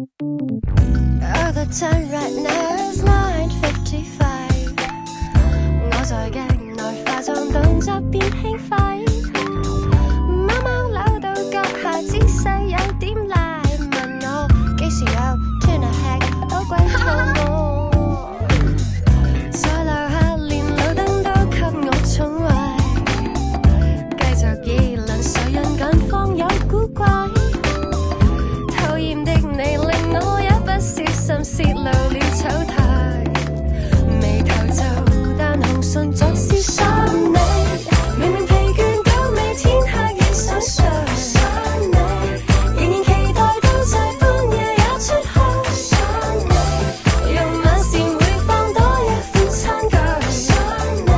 Oh, the time right now is 9:55。我在鏡內化妝動作變輕快，貓貓扭到腳下姿勢有點賴，問我幾時有 tuna 吃，好鬼肚餓。在樓下連路燈都給我寵壞，繼續議論誰人近況有古怪。討厭的你令我一不小心泄露了醜態，眉頭皺但紅唇總是想你，明明疲倦到未天黑已想上你，仍然期待到這半夜也出去想你，用晚膳會放多一副餐具想你，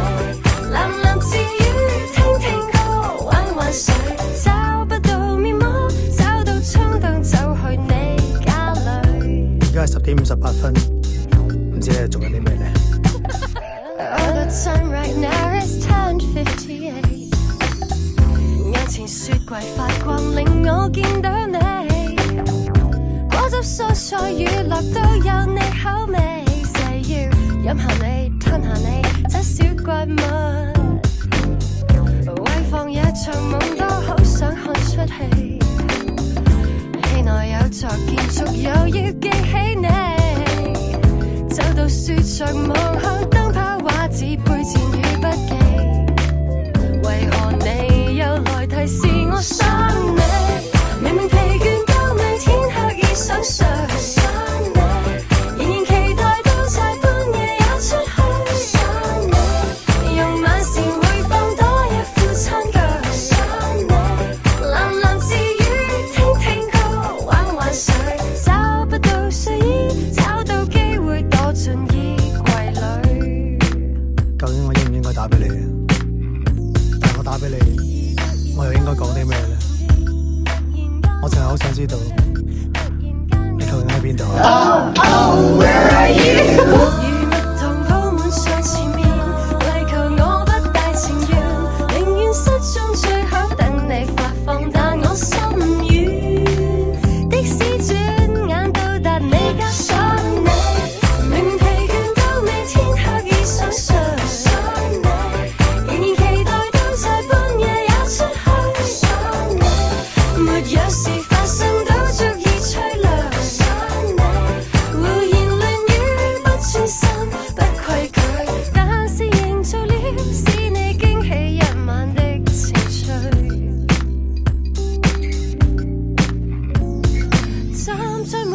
喃喃自語聽聽歌玩玩水，找不到面膜找到衝動走去你家裏。而家係10點58分，唔知你哋做緊啲咩呢？Oh, the time right now is 10:58。眼前雪櫃發光，令我見到你。果汁蔬菜乳酪都有你口味，誓要飲下你吞下你這小怪物。為放一場夢都好想看出戲，戲內有座建築又要記起你。走到樹上望向燈泡畫紙配箭與筆記，為何你又來提示我想你？明明疲倦到未天黑已想睡，仍然期待到這半夜也出去想你，用晚膳會放多一副餐具想你，喃喃自語聽聽歌玩玩水，找不到睡衣找到機會躲進衣櫃裏。究竟我應唔應該打俾你？但我打俾你，我又應該講啲咩呢？我淨係好想知道你究竟喺邊度啊？Where are you？ 如蜜糖鋪滿上前面，為求我不帶情緣，寧願失蹤最後等你發放，但我心軟。的士轉眼到達你家想你，明明疲倦到未天黑已想睡，仍然期待到這半夜也出去想你，沒有事發生都足以催涼想你，胡言亂語不專心不規矩，但是營造了使你驚喜一晚的情趣。站在門